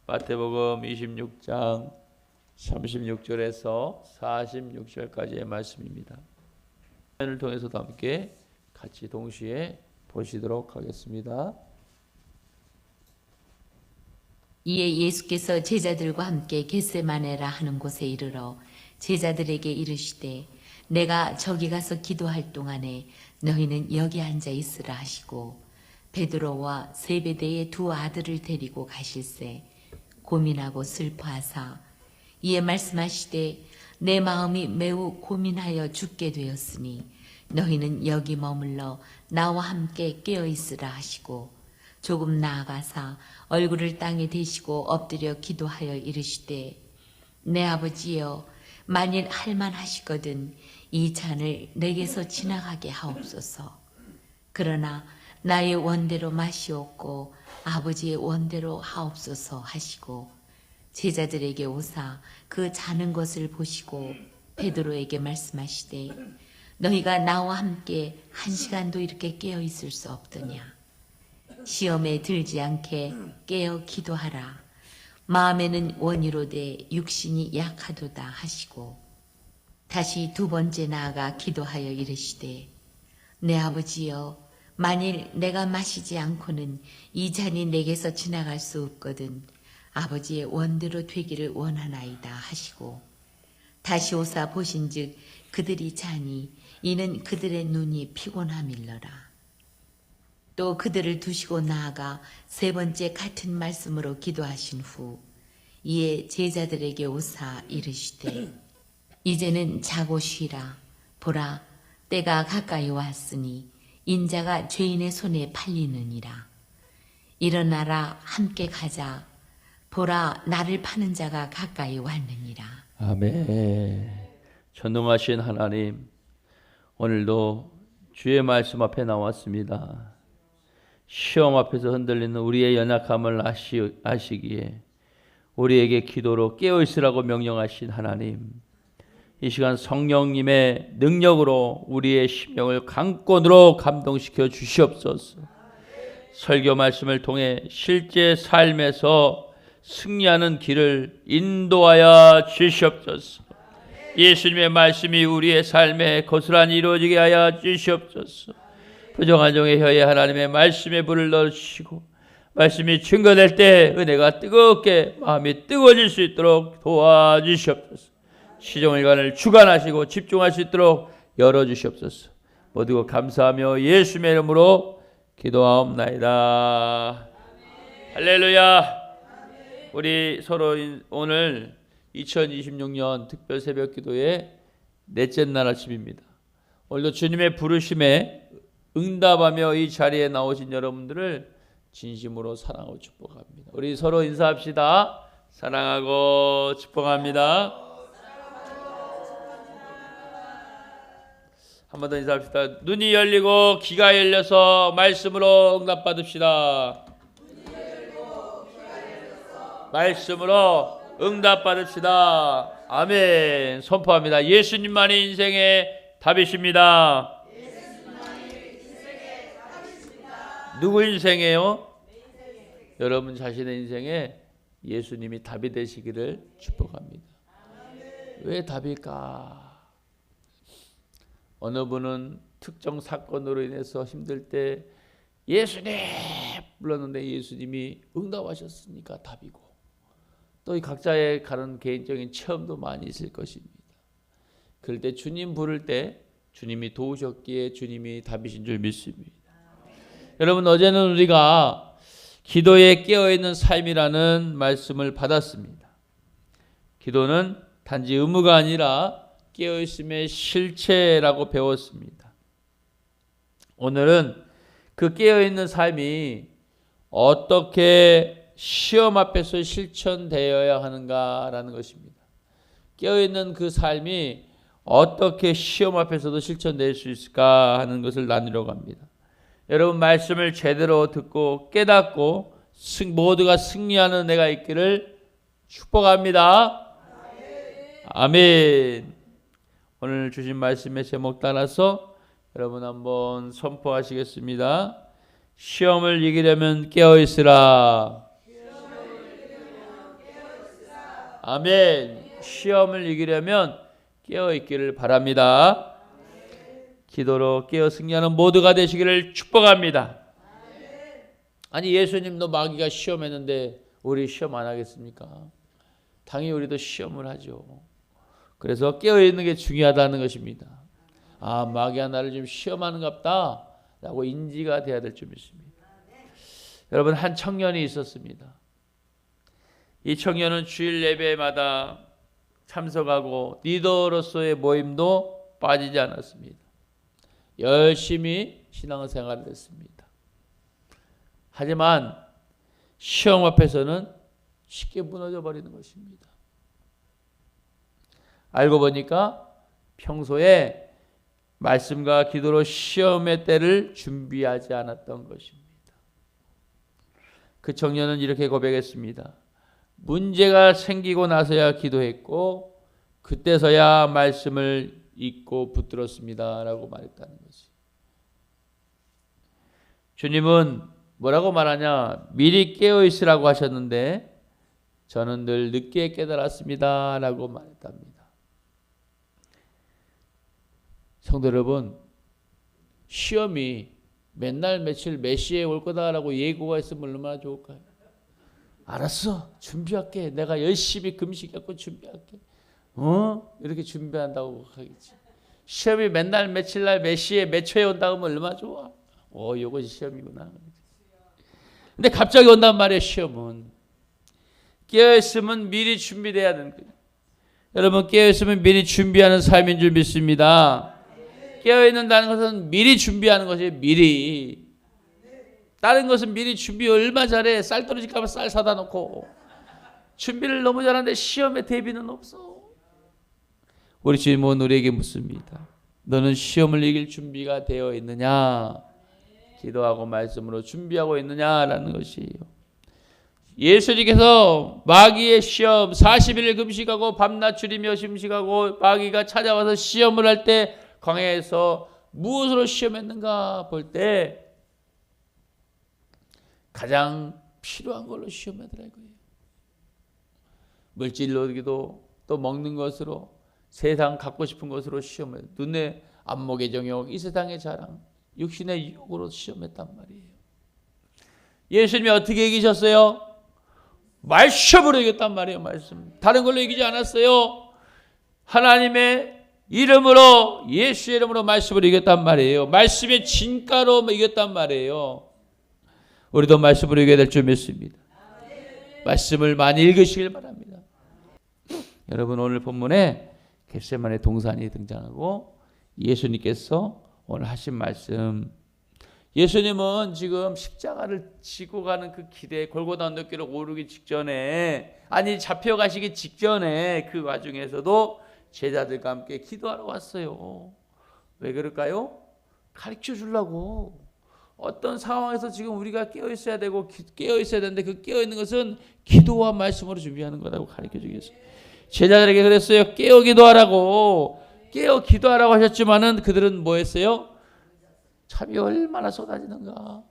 마태복음 26장 36절에서 46절까지의 말씀입니다. 을 통해서도 함께 같이 동시에 보시도록 하겠습니다. 이에 예수께서 제자들과 함께 겟세마네라 하는 곳에 이르러 제자들에게 이르시되 내가 저기 가서 기도할 동안에 너희는 여기 앉아 있으라 하시고 베드로와 세베대의 두 아들을 데리고 가실새 고민하고 슬퍼하사 이에 말씀하시되 내 마음이 매우 고민하여 죽게 되었으니 너희는 여기 머물러 나와 함께 깨어 있으라 하시고 조금 나아가사 얼굴을 땅에 대시고 엎드려 기도하여 이르시되 내 아버지여 만일 할만하시거든 이 잔을 내게서 지나가게 하옵소서. 그러나 나의 원대로 마시옵고 아버지의 원대로 하옵소서 하시고 제자들에게 오사 그 자는 것을 보시고 베드로에게 말씀하시되 너희가 나와 함께 한 시간도 이렇게 깨어 있을 수 없더냐. 시험에 들지 않게 깨어 기도하라. 마음에는 원이로되 육신이 약하도다 하시고 다시 두 번째 나아가 기도하여 이르시되 내 아버지여 만일 내가 마시지 않고는 이 잔이 내게서 지나갈 수 없거든 아버지의 원대로 되기를 원하나이다 하시고 다시 오사 보신즉 그들이 자니 이는 그들의 눈이 피곤함일러라. 또 그들을 두시고 나아가 세 번째 같은 말씀으로 기도하신 후 이에 제자들에게 오사 이르시되 이제는 자고 쉬라. 보라 때가 가까이 왔으니 인자가 죄인의 손에 팔리느니라. 일어나라 함께 가자. 보라 나를 파는 자가 가까이 왔느니라. 아멘. 전능하신 하나님, 오늘도 주의 말씀 앞에 나왔습니다. 시험 앞에서 흔들리는 우리의 연약함을 아시기에 우리에게 기도로 깨어있으라고 명령하신 하나님, 이 시간 성령님의 능력으로 우리의 심령을 강권으로 감동시켜 주시옵소서. 설교 말씀을 통해 실제 삶에서 승리하는 길을 인도하여 주시옵소서. 예수님의 말씀이 우리의 삶에 고스란히 이루어지게 하여 주시옵소서. 부정한 종의 혀에 하나님의 말씀에 불을 넣으시고 말씀이 증거될 때 은혜가 뜨겁게 마음이 뜨거워질 수 있도록 도와주시옵소서. 시종일관을 주관하시고 집중할 수 있도록 열어주시옵소서. 모두 감사하며 예수님의 이름으로 기도하옵나이다. 할렐루야. 우리 서로 오늘 2026년 특별 새벽 기도의 넷째 날 아침입니다. 오늘도 주님의 부르심에 응답하며 이 자리에 나오신 여러분들을 진심으로 사랑하고 축복합니다. 우리 서로 인사합시다. 사랑하고 축복합니다. 한 번 더 인사합시다. 눈이 열리고 귀가 열려서 말씀으로 응답받읍시다. 말씀으로 응답받읍시다. 아멘. 선포합니다. 예수님만이 인생의 답이십니다. 누구 인생이에요? 여러분 자신의 인생에 예수님이 답이 되시기를 축복합니다. 왜 답일까? 어느 분은 특정 사건으로 인해서 힘들 때 예수님 불렀는데 예수님이 응답하셨으니까 답이고, 또 이 각자의 가는 개인적인 체험도 많이 있을 것입니다. 그럴 때 주님 부를 때 주님이 도우셨기에 주님이 답이신 줄 믿습니다. 여러분, 어제는 우리가 기도에 깨어있는 삶이라는 말씀을 받았습니다. 기도는 단지 의무가 아니라 깨어있음의 실체라고 배웠습니다. 오늘은 그 깨어있는 삶이 어떻게 시험 앞에서 실천되어야 하는가라는 것입니다. 깨어있는 그 삶이 어떻게 시험 앞에서도 실천될 수 있을까 하는 것을 나누려고 합니다. 여러분, 말씀을 제대로 듣고 깨닫고 모두가 승리하는 은혜가 있기를 축복합니다. 아멘. 오늘 주신 말씀의 제목 따라서 여러분 한번 선포하시겠습니다. 시험을 이기려면 깨어있으라. 아멘. 시험을 이기려면 깨어 있기를 바랍니다. 기도로 깨어 승리하는 모두가 되시기를 축복합니다. 아니 예수님도 마귀가 시험했는데 우리 시험 안 하겠습니까? 당연히 우리도 시험을 하죠. 그래서 깨어 있는 게 중요하다는 것입니다. 아, 마귀가 나를 좀 시험하는갑다 라고 인지가 돼야 될 줄 믿습니다. 여러분, 한 청년이 있었습니다. 이 청년은 주일 예배마다 참석하고 리더로서의 모임도 빠지지 않았습니다. 열심히 신앙생활을 했습니다. 하지만 시험 앞에서는 쉽게 무너져 버리는 것입니다. 알고 보니까 평소에 말씀과 기도로 시험의 때를 준비하지 않았던 것입니다. 그 청년은 이렇게 고백했습니다. 문제가 생기고 나서야 기도했고 그때서야 말씀을 읽고 붙들었습니다 라고 말했다는 것이. 주님은 뭐라고 말하냐? 미리 깨어있으라고 하셨는데 저는 늘 늦게 깨달았습니다 라고 말했답니다. 성도 여러분, 시험이 맨날 며칠 몇 시에 올 거다라고 예고가 있으면 얼마나 좋을까요? 알았어, 준비할게. 내가 열심히 금식하고 준비할게. 이렇게 준비한다고 하겠지. 시험이 맨날 며칠 날 몇 시에 몇 초에 온다고 하면 얼마나 좋아. 이것이 시험이구나. 근데 갑자기 온단 말이에요. 시험은 깨어있으면 미리 준비돼야 되는 거예요. 여러분, 깨어있으면 미리 준비하는 삶인 줄 믿습니다. 깨어있는다는 것은 미리 준비하는 것이에요. 미리. 다른 것은 미리 준비 얼마 잘해. 쌀 떨어질까 봐 쌀 사다 놓고. 준비를 너무 잘하는데 시험에 대비는 없어. 우리 주님은 우리에게 묻습니다. 너는 시험을 이길 준비가 되어 있느냐? 기도하고 말씀으로 준비하고 있느냐라는 것이에요. 예수님께서 마귀의 시험 40일 금식하고 밤낮 줄이며 금식하고 마귀가 찾아와서 시험을 할 때 광야에서 무엇으로 시험했는가 볼 때 가장 필요한 걸로 시험하더라고요. 물질로기도 또 먹는 것으로 세상 갖고 싶은 것으로 시험해. 눈에 안목의 정욕, 이 세상의 자랑, 육신의 유혹으로 시험했단 말이에요. 예수님이 어떻게 이기셨어요? 말씀으로 이겼단 말이에요. 말씀. 다른 걸로 이기지 않았어요. 하나님의 이름으로, 예수의 이름으로 말씀으로 이겼단 말이에요. 말씀의 진가로 이겼단 말이에요. 우리도 말씀으로 이겨야 될 줄 믿습니다. 말씀을 많이 읽으시길 바랍니다. 여러분, 오늘 본문에 겟세마네 동산이 등장하고 예수님께서 오늘 하신 말씀, 예수님은 지금 십자가를 지고 가는 그 길에 골고다 언덕길을 오르기 직전에, 아니 잡혀가시기 직전에 그 와중에서도 제자들과 함께 기도하러 왔어요. 왜 그럴까요? 가르쳐 주려고. 어떤 상황에서 지금 우리가 깨어 있어야 되고 깨어 있어야 되는데 그 깨어 있는 것은 기도와 말씀으로 준비하는 거라고 가르쳐 주기 위해서. 제자들에게 그랬어요. 깨어 기도하라고. 깨어 기도하라고 하셨지만은 그들은 뭐 했어요? 잠이 얼마나 쏟아지는가.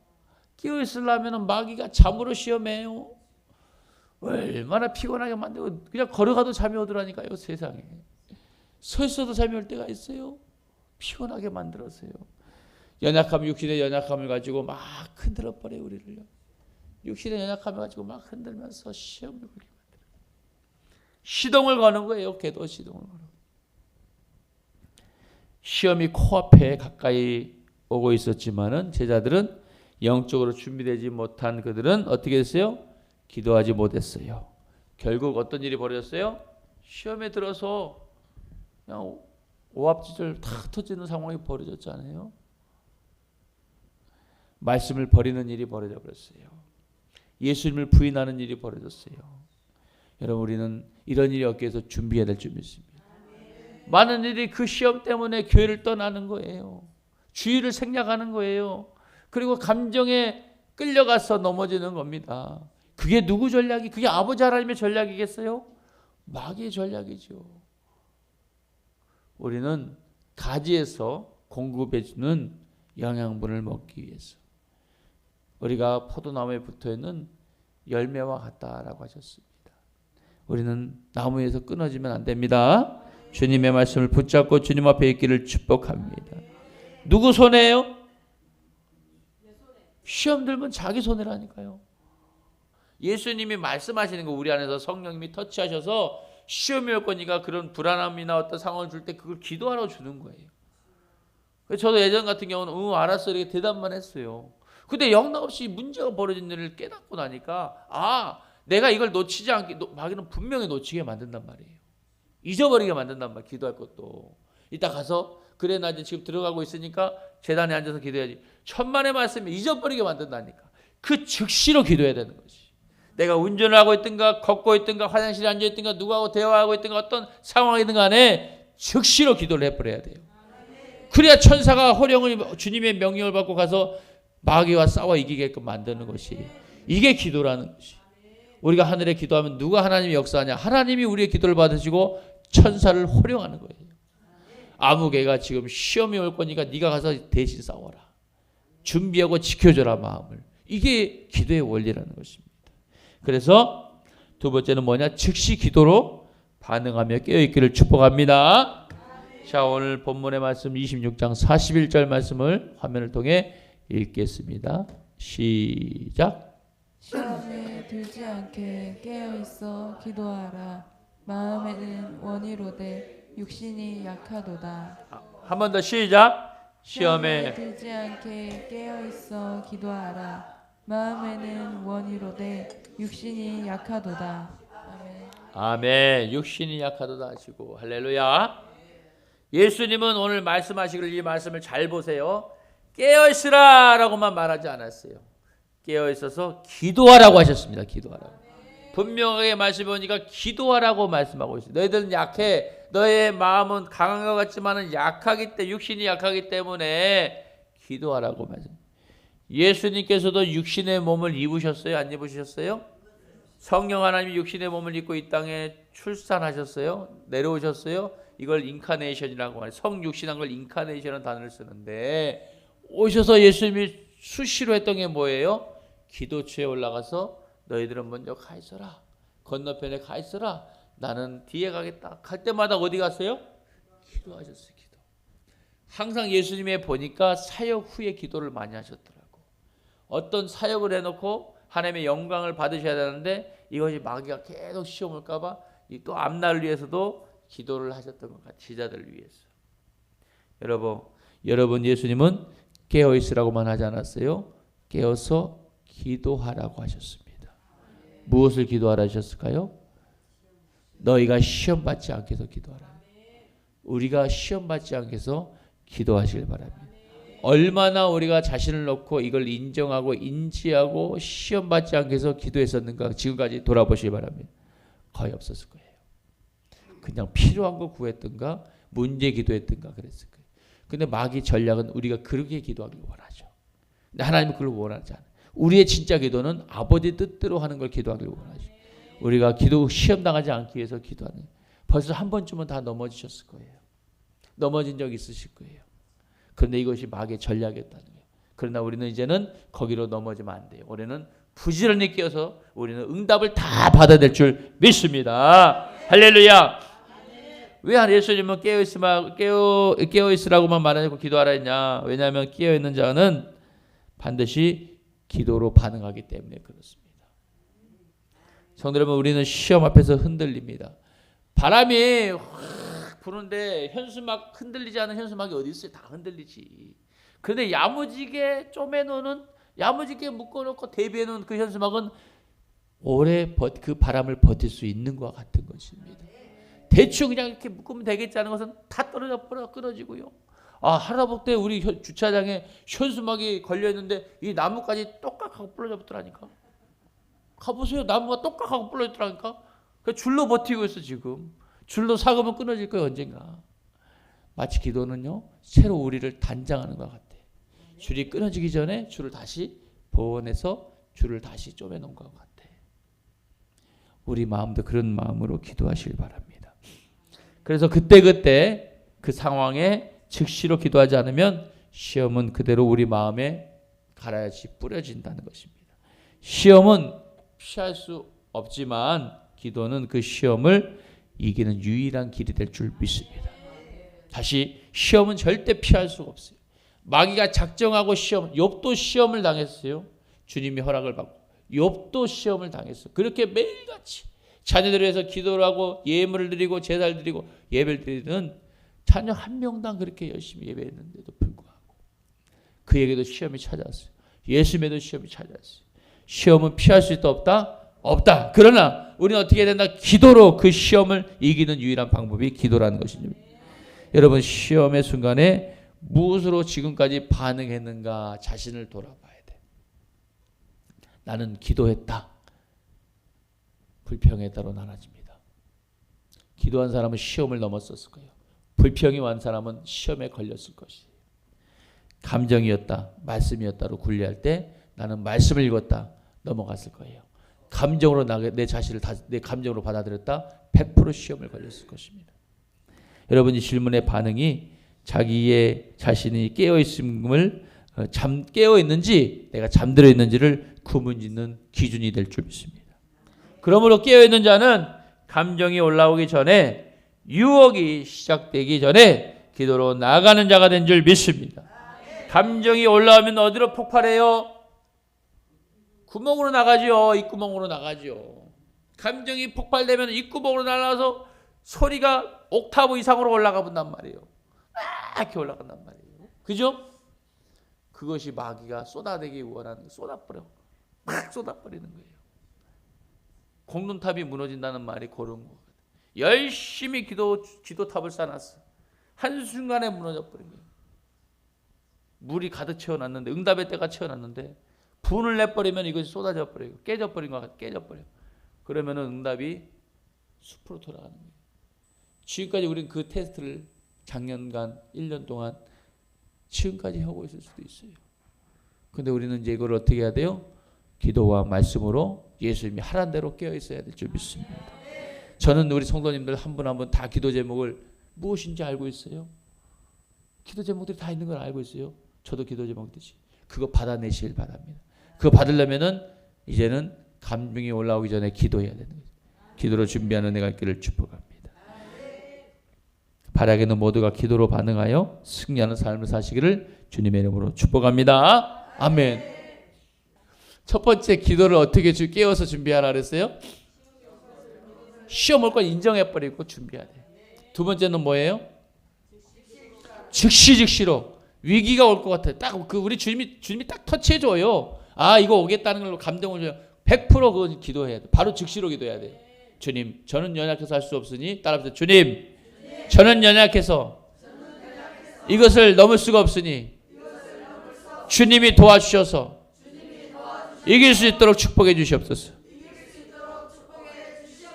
깨어 있으려면 마귀가 잠으로 시험해요. 얼마나 피곤하게 만들고 그냥 걸어가도 잠이 오더라니까요. 세상에. 서 있어도 잠이 올 때가 있어요. 피곤하게 만들었어요. 연약함, 육신의 연약함을 가지고 막 흔들어 버려요. 우리를요. 육신의 연약함을 가지고 막 흔들면서 시험을 걸게 만들어요. 시동을 거는 거예요. 걔도 시동을 걸어. 시험이 코앞에 가까이 오고 있었지만은 제자들은 영적으로 준비되지 못한 그들은 어떻게 됐어요? 기도하지 못했어요. 결국 어떤 일이 벌어졌어요? 시험에 들어서 그냥 오합지졸 다 터지는 상황이 벌어졌잖아요. 말씀을 버리는 일이 벌어져 버렸어요. 예수님을 부인하는 일이 벌어졌어요. 여러분, 우리는 이런 일이 없기 위해서 준비해야 될 줄 믿습니다. 많은 일이 그 시험 때문에 교회를 떠나는 거예요. 주의를 생략하는 거예요. 그리고 감정에 끌려가서 넘어지는 겁니다. 그게 누구 전략이? 그게 아버지 하나님의 전략이겠어요? 마귀의 전략이죠. 우리는 가지에서 공급해주는 영양분을 먹기 위해서. 우리가 포도나무에 붙어있는 열매와 같다라고 하셨습니다. 우리는 나무에서 끊어지면 안 됩니다. 주님의 말씀을 붙잡고 주님 앞에 있기를 축복합니다. 누구 손해예요? 시험 들면 자기 손해라니까요. 예수님이 말씀하시는 거 우리 안에서 성령님이 터치하셔서 시험이 올 거니까 그런 불안함이나 어떤 상황을 줄 때 그걸 기도하라고 주는 거예요. 그래서 저도 예전 같은 경우는 알았어 이렇게 대답만 했어요. 근데 영락없이 문제가 벌어진 일을 깨닫고 나니까 내가 이걸 놓치지 않게 마귀는 분명히 놓치게 만든단 말이에요. 잊어버리게 만든단 말이에요. 기도할 것도. 이따 가서 그래 나 이제 지금 들어가고 있으니까 제단에 앉아서 기도해야지. 천만의 말씀을 잊어버리게 만든다니까. 그 즉시로 기도해야 되는 거지. 내가 운전을 하고 있든가 걷고 있든가 화장실에 앉아 있든가 누구하고 대화하고 있든가 어떤 상황이든 간에 즉시로 기도를 해버려야 돼요. 그래야 천사가 호령을 주님의 명령을 받고 가서 마귀와 싸워 이기게끔 만드는 것이 이게 기도라는 것이. 우리가 하늘에 기도하면 누가 하나님이 역사하냐? 하나님이 우리의 기도를 받으시고 천사를 호령하는 거예요. 아무개가 지금 시험이 올 거니까 네가 가서 대신 싸워라. 준비하고 지켜줘라 마음을. 이게 기도의 원리라는 것입니다. 그래서 두 번째는 뭐냐? 즉시 기도로 반응하며 깨어있기를 축복합니다. 자, 오늘 본문의 말씀 26장 41절 말씀을 화면을 통해 읽겠습니다. 시작. 시험에 들지 않게 깨어있어 기도하라. 마음에는 원이로되 육신이 약하도다. 한 번 더 시작. 시험에 들지 않게 깨어있어 기도하라. 마음에는 원이로되 육신이 약하도다. 아멘. 아멘. 육신이 약하도다 하시고 할렐루야. 예수님은 오늘 말씀하시기를 이 말씀을 잘 보세요. 깨어있으라 라고만 말하지 않았어요. 깨어있어서 기도하라고 하셨습니다. 기도하라고. 분명하게 말씀 보니까 기도하라고 말씀하고 있어요. 너희들은 약해. 너의 마음은 강한 것 같지만 육신이 약하기 때문에 기도하라고 말씀. 예수님께서도 육신의 몸을 입으셨어요? 안 입으셨어요? 성령 하나님이 육신의 몸을 입고 이 땅에 출산하셨어요? 내려오셨어요? 이걸 인카네이션이라고 해요. 성육신한 걸 인카네이션이라는 단어를 쓰는데 오셔서 예수님이 수시로 했던 게 뭐예요? 기도처에 올라가서 너희들은 먼저 가 있어라. 건너편에 가 있어라. 나는 뒤에 가겠다. 갈 때마다 어디 갔어요? 기도하셨어요. 기도. 항상 예수님의 보니까 사역 후에 기도를 많이 하셨더라고. 어떤 사역을 해놓고 하나님의 영광을 받으셔야 되는데 이것이 마귀가 계속 시험 올까 봐 또 앞날을 위해서도 기도를 하셨던 것 같아요. 제자들을 위해서. 여러분 예수님은 깨어있으라고만 하지 않았어요. 깨어서 기도하라고 하셨습니다. 무엇을 기도하라 하셨을까요? 너희가 시험 받지 않게 해서 기도하라. 우리가 시험 받지 않게 해서 기도하시길 바랍니다. 얼마나 우리가 자신을 놓고 이걸 인정하고 인지하고 시험 받지 않게 해서 기도했었는가 지금까지 돌아보시기 바랍니다. 거의 없었을 거예요. 그냥 필요한 거 구했던가 문제 기도했던가 그랬을 거예요. 근데 마귀 전략은 우리가 그렇게 기도하길 원하죠. 근데 하나님은 그걸 원하지 않아요. 우리의 진짜 기도는 아버지 뜻대로 하는 걸 기도하길 원하죠. 우리가 기도 시험 당하지 않기 위해서 기도하는 거예요. 벌써 한 번쯤은 다 넘어지셨을 거예요. 넘어진 적 있으실 거예요. 그런데 이것이 마귀의 전략이었다는 거예요. 그러나 우리는 이제는 거기로 넘어지면 안 돼요. 우리는 부지런히 깨어서 우리는 응답을 다 받아야 될 줄 믿습니다. 할렐루야. 왜 예수님은 깨어있으라고만 말하고 기도하라 했냐? 왜냐하면 깨어있는 자는 반드시 기도로 반응하기 때문에 그렇습니다. 성도 여러분, 우리는 시험 앞에서 흔들립니다. 바람이 확 부는데 현수막 흔들리지 않은 현수막이 어디 있어요? 다 흔들리지. 그런데 야무지게 쪼매놓는, 야무지게 묶어놓고 대비해놓은 그 현수막은 오래 그 바람을 버틸 수 있는 것과 같은 것입니다. 대충 그냥 이렇게 묶으면 되겠지 하는 것은 다 떨어져 버려 끊어지고요. 하다못해 우리 주차장에 현수막이 걸려있는데 이 나무까지 똑깍하고 부러져 버더라니까. 가보세요. 나무가 똑깍하고 부러져 버더라니까. 줄로 버티고 있어 지금. 줄로 사고면 끊어질 거예요 언젠가. 마치 기도는요 새로 우리를 단장하는 것 같아. 줄이 끊어지기 전에 줄을 다시 보완해서 줄을 다시 쪼매놓은 것 같아. 우리 마음도 그런 마음으로 기도하시길 바랍니다. 그래서 그때 그 상황에 즉시로 기도하지 않으면 시험은 그대로 우리 마음에 가라앉이 뿌려진다는 것입니다. 시험은 피할 수 없지만 기도는 그 시험을 이기는 유일한 길이 될 줄 믿습니다. 다시 시험은 절대 피할 수가 없어요. 마귀가 작정하고 욥도 시험을 당했어요. 주님이 허락을 받고 욥도 시험을 당했어요. 그렇게 매일같이 자녀들을 위해서 기도를 하고 예물을 드리고 제사를 드리고 예배를 드리는 자녀 한 명당 그렇게 열심히 예배했는데도 불구하고 그에게도 시험이 찾아왔어요. 예수님에도 시험이 찾아왔어요. 시험은 피할 수 있다 없다? 없다. 그러나 우리는 어떻게 해야 된다? 기도로 그 시험을 이기는 유일한 방법이 기도라는 것입니다. 여러분 시험의 순간에 무엇으로 지금까지 반응했는가 자신을 돌아봐야 돼. 나는 기도했다. 불평에 따로 나눠집니다. 기도한 사람은 시험을 넘었었을 거예요. 불평이 완 사람은 시험에 걸렸을 것이에요. 감정이었다, 말씀이었다로 분리할 때 나는 말씀을 읽었다, 넘어갔을 거예요. 감정으로 내 자신을 내 감정으로 받아들였다, 100% 시험을 걸렸을 것입니다. 여러분이 질문의 반응이 자기의 자신이 깨어있음을 깨어있는지 내가 잠들어 있는지를 구분짓는 기준이 될 줄 믿습니다. 그러므로 깨어있는 자는 감정이 올라오기 전에 유혹이 시작되기 전에 기도로 나아가는 자가 된 줄 믿습니다. 감정이 올라오면 어디로 폭발해요? 구멍으로 나가죠. 입구멍으로 나가죠. 감정이 폭발되면 입구멍으로 날아서 소리가 옥타브 이상으로 올라가 본단 말이에요. 이렇게 올라간단 말이에요. 그죠? 그것이 마귀가 쏟아내기 원하는 쏟아버려. 막 쏟아버리는 거예요. 공론탑이 무너진다는 말이 그런 거거든. 열심히 기도탑을 쌓아놨어. 한순간에 무너져버린 거예요. 물이 가득 채워놨는데 응답의 때가 채워놨는데 분을 내버리면 이것이 쏟아져 버리고 깨져버린 것 같아. 깨져버려. 그러면 응답이 숲으로 돌아가는 거예요. 지금까지 우리는 그 테스트를 작년간 1년 동안 지금까지 하고 있을 수도 있어요. 근데 우리는 이제 이걸 어떻게 해야 돼요? 기도와 말씀으로 예수님이 하란 대로 깨어 있어야 될 줄 믿습니다. 저는 우리 성도님들 한 분 한 분 다 기도 제목을 무엇인지 알고 있어요. 기도 제목들이 다 있는 걸 알고 있어요. 저도 기도 제목 있듯이 그거 받아내시길 바랍니다. 그거 받으려면은 이제는 감정이 올라오기 전에 기도해야 되는 거죠. 기도로 준비하는 내가 있기를 축복합니다. 바라기는 모두가 기도로 반응하여 승리하는 삶을 사시기를 주님의 이름으로 축복합니다. 아멘. 첫 번째 기도를 어떻게 깨워서 준비하라 그랬어요? 시험 올 걸 인정해버리고 준비해야 돼. 두 번째는 뭐예요? 즉시로 위기가 올 것 같아요. 딱 그 우리 주님이 딱 터치해줘요. 아 이거 오겠다는 걸로 감동을 줘요. 100% 그건 기도해야 돼. 바로 즉시로 기도해야 돼. 주님 저는 연약해서 할 수 없으니 따라합시다. 주님 저는 연약해서 이것을 넘을 수가 없으니 주님이 도와주셔서 이길 수 있도록 축복해 주시옵소서.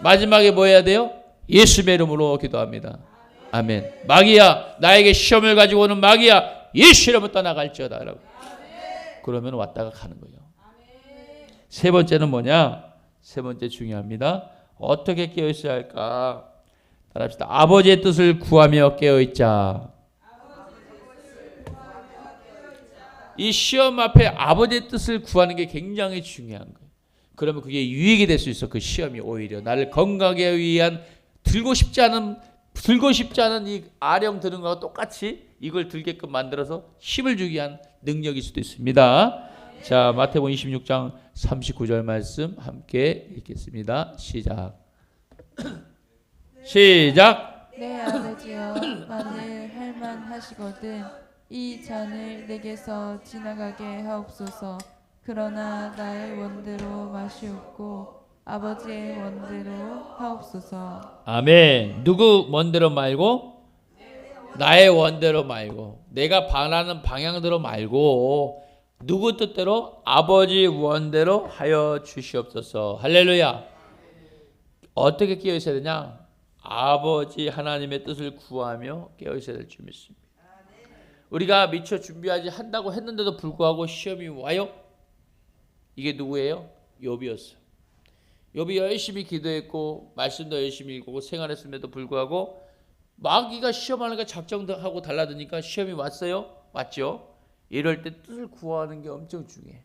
마지막에 뭐 해야 돼요? 예수의 이름으로 기도합니다. 아멘. 마귀야 나에게 시험을 가지고 오는 마귀야 예수 이름으로 떠나갈지어다. 그러면 왔다가 가는 거예요. 세 번째는 뭐냐? 세 번째 중요합니다. 어떻게 깨어있어야 할까? 따라합시다. 아버지의 뜻을 구하며 깨어있자. 이 시험 앞에 아버지의 뜻을 구하는 게 굉장히 중요한 거예요. 그러면 그게 유익이 될 수 있어. 그 시험이 오히려 나를 건강하게 위한 들고 싶지 않은 이 아령 드는 거와 똑같이 이걸 들게끔 만들어서 힘을 주기 위한 능력일 수도 있습니다. 자, 마태복음 26장 39절 말씀 함께 읽겠습니다. 시작. 내 아버지여 만일 할만하시거든 이 잔을 내게서 지나가게 하옵소서. 그러나 나의 원대로 마시옵고 아버지의 원대로 하옵소서. 아멘. 누구 원대로 말고? 나의 원대로 말고 내가 바라는 방향대로 말고 누구 뜻대로? 아버지 원대로 하여 주시옵소서. 할렐루야. 어떻게 깨어 있어야 되냐? 아버지 하나님의 뜻을 구하며 깨어 있어야 될 줄 믿습니다. 우리가 미처 준비하지 한다고 했는데도 불구하고 시험이 와요. 이게 누구예요? 욥이었어요. 욥이 열심히 기도했고 말씀도 열심히 읽고 생활했음에도 불구하고 마귀가 시험하는 거 작정하고 달라드니까 시험이 왔어요. 왔죠. 이럴 때 뜻을 구하는 게 엄청 중요해.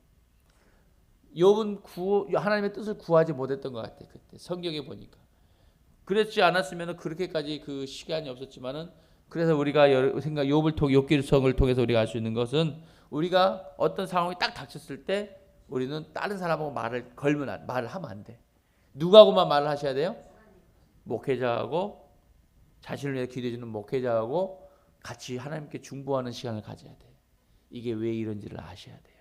욥은 하나님의 뜻을 구하지 못했던 것 같아요. 그때 성경에 보니까. 그렇지 않았으면 그렇게까지 그 시간이 없었지만은, 그래서 우리가 욥을 통해 욥기성을 통해서 우리가 알 수 있는 것은, 우리가 어떤 상황이 딱 닥쳤을 때 우리는 다른 사람하고 말을 하면 안 돼. 누구하고만 말을 하셔야 돼요? 목회자하고, 자신을 위해 기도해 주는 목회자하고 같이 하나님께 중보하는 시간을 가져야 돼. 이게 왜 이런지를 아셔야 돼요.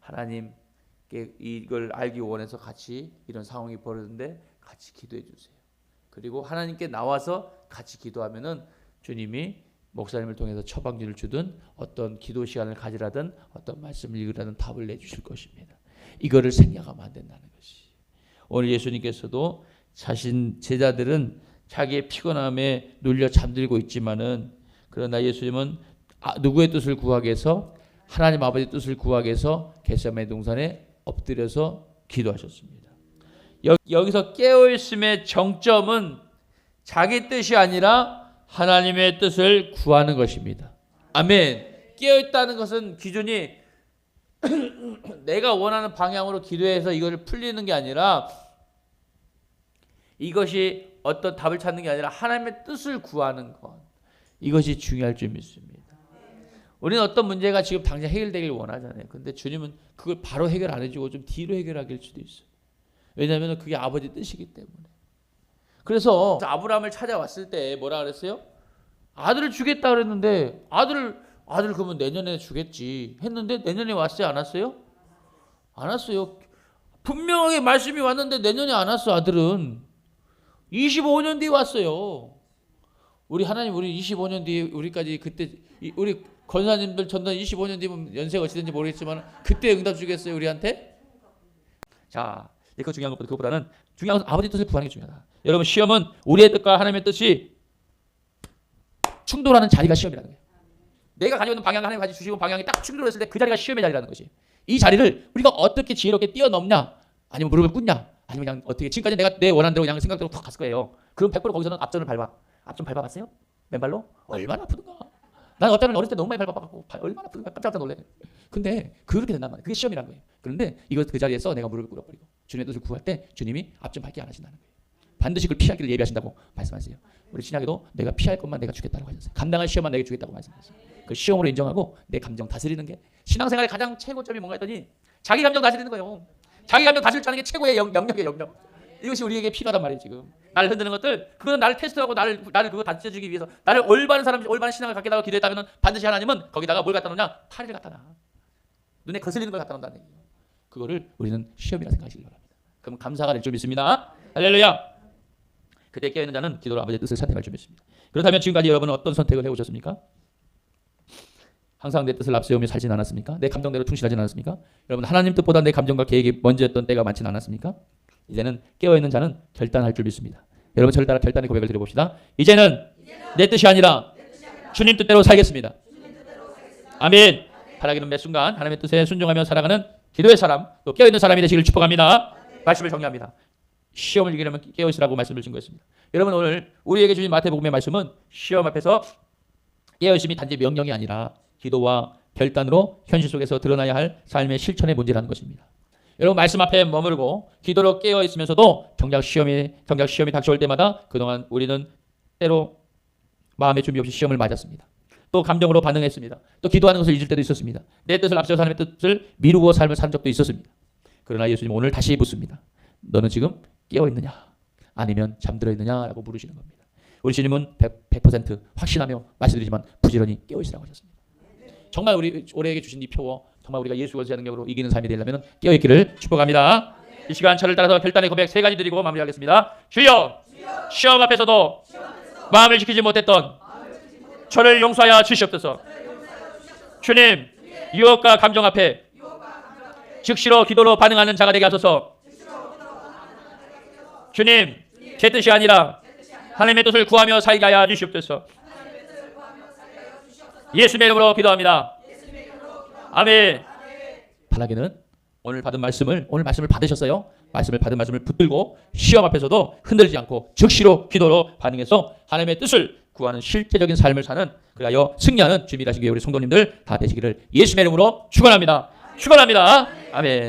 하나님께 이걸 알기 원해서 같이 이런 상황이 벌어졌는데 같이 기도해 주세요. 그리고 하나님께 나와서 같이 기도하면은 주님이 목사님을 통해서 처방전을 주든 어떤 기도 시간을 가지라든 어떤 말씀을 읽으라든 답을 내주실 것입니다. 이거를 생략하면 안 된다는 것이. 오늘 예수님께서도 자신 제자들은 자기의 피곤함에 눌려 잠들고 있지만은, 그러나 예수님은 누구의 뜻을 구하기 위해서? 하나님 아버지의 뜻을 구하기 위해서 겟세마네 동산에 엎드려서 기도하셨습니다. 여기서 깨어있음의 정점은 자기 뜻이 아니라 하나님의 뜻을 구하는 것입니다. 아멘. 깨어있다는 것은 기준이 내가 원하는 방향으로 기도해서 이걸 풀리는 게 아니라, 이것이 어떤 답을 찾는 게 아니라 하나님의 뜻을 구하는 것, 이것이 중요할 줄 믿습니다. 우리는 어떤 문제가 지금 당장 해결되길 원하잖아요. 근데 주님은 그걸 바로 해결 안 해주고 좀 뒤로 해결하길 수도 있어요. 왜냐하면 그게 아버지 뜻이기 때문에. 그래서 아브라함을 찾아왔을 때 뭐라 그랬어요? 아들을 주겠다 그랬는데, 아들 그러면 내년에 주겠지 했는데 내년에 왔어요? 안 왔어요? 안 왔어요. 분명하게 말씀이 왔는데 내년에 안 왔어. 아들은 25년 뒤에 왔어요. 우리 하나님, 우리 25년 뒤에 우리까지, 그때 우리 권사님들 전단 25년 뒤면 연세가 어찌 된지 모르겠지만 그때 응답 주겠어요 우리한테? 자, 그거 중요한 것보다, 그것보다는 중요한 것은 아버지 뜻을 구하는 게 중요하다. 여러분, 시험은 우리의 뜻과 하나님의 뜻이 충돌하는 자리가 시험이라는 거예요. 내가 가지고 있는 방향과 하나님 가지고 주시고 방향이 딱 충돌했을 때 그 자리가 시험의 자리라는 것이. 이 자리를 우리가 어떻게 지혜롭게 뛰어넘냐, 아니면 무릎을 꿇냐, 아니면 그냥 어떻게, 지금까지 내가 내 원하는 대로 그냥 생각대로 탁 갔을 거예요. 그럼 100% 거기서는 앞전을 밟아. 앞전 밟아봤어요? 맨발로? 얼마나 아프던가. 난 어쩌면 어릴 때 너무 많이 밟아봤고 얼마나 아프던가 깜짝깜짝 놀래. 근데 그렇게 된단 말이에요. 그게 시험이라는 거예요. 그런데 이거 그 자리에서 내가 무릎을 꿇어버리고 주님의 뜻을 구할 때 주님이 앞전 밟게 안 하신다는 거예요. 반드시 그걸 피할 길을 예비하신다고 말씀하세요. 우리 신약에도 내가 피할 것만 내가 주겠다고 하셨어요. 감당할 시험만 내게 주겠다고 말씀하셨어요. 그 시험으로 인정하고 내 감정 다스리는 게 신앙생활의 가장 최고점이 뭔가 했더니 자기 감정 다스리는 거예요. 자기 감정 다스릴 줄 아는 게 최고의 영역이에요. 영역. 이것이 우리에게 필요하단 말이에요. 지금 나를 흔드는 것들, 그거는 나를 테스트하고 나를 그거 다스려주기 위해서, 나를 올바른 사람, 올바른 신앙을 갖게 하고 기도했다면 반드시 하나님은 거기다가 뭘 갖다 놓냐? 파리를 갖다 놔. 눈에 거슬리는 걸 갖다 놓는다는 얘기예요. 그거를 우리는 시험이라 생각하시기 바랍니다. 그럼 감사가 될 줄 믿습니다. 할렐루야. 그때 깨어있는 자는 기도로 아버지의 뜻을 선택할 줄 믿습니다. 그렇다면 지금까지 여러분은 어떤 선택을 해오셨습니까? 항상 내 뜻을 앞세우며 살진 않았습니까? 내 감정대로 충실하진 않았습니까? 여러분, 하나님 뜻보다 내 감정과 계획이 먼저였던 때가 많지는 않았습니까? 이제는 깨어있는 자는 결단할 줄 믿습니다. 여러분, 저를 따라 결단의 고백을 드려봅시다. 이제는 내 뜻이 아니라 주님 뜻대로 살겠습니다. 아멘. 바라기는 매 순간 하나님의 뜻에 순종하며 살아가는 기도의 사람, 또 깨어있는 사람이 되시기를 축복합니다. 말씀을 정리합니다. 시험을 이기려면 깨어있으라고 말씀을 준 것입니다. 여러분, 오늘 우리에게 주신 마태복음의 말씀은 시험 앞에서 깨어있음이 단지 명령이 아니라 기도와 결단으로 현실 속에서 드러나야 할 삶의 실천의 문제라는 것입니다. 여러분, 말씀 앞에 머무르고 기도로 깨어 있으면서도 정작 시험이 닥쳐올 때마다 그동안 우리는 때로 마음의 준비 없이 시험을 맞았습니다. 또 감정으로 반응했습니다. 또 기도하는 것을 잊을 때도 있었습니다. 내 뜻을 앞세워서 하나님의 뜻을 미루고 삶을 산 적도 있었습니다. 그러나 예수님 오늘 다시 묻습니다. 너는 지금 깨어 있느냐, 아니면 잠들어 있느냐라고 물으시는 겁니다. 우리 주님은 100% 확신하며 말씀드리지만 부지런히 깨어 있으라고 하셨습니다. 정말 우리에게 주신 이 표어, 정말 우리가 예수 그리스도의 능력으로 이기는 삶이 되려면 깨어있기를 축복합니다. 이 시간 저를 따라서 결단의 고백 3가지 드리고 마무리하겠습니다. 주여, 시험 앞에서도 마음을 지키지 못했던 저를 용서하여 주시옵소서. 주님, 유혹과 감정 앞에 즉시로 기도로 반응하는 자가 되게 하소서. 주님, 제 뜻이 아니라 하나님의 뜻을 구하며 살게 하여 주시옵소서. 예수님의 이름으로 기도합니다. 아멘. 바라기는 오늘 말씀을 받으셨어요. 받은 말씀을 붙들고 시험 앞에서도 흔들리지 않고 즉시로 기도로 반응해서 하나님의 뜻을 구하는 실제적인 삶을 사는, 그리하여 승리하는 주님이라신 게 우리 성도님들 다 되시기를 예수님의 이름으로 축원합니다. 축원합니다. 아멘.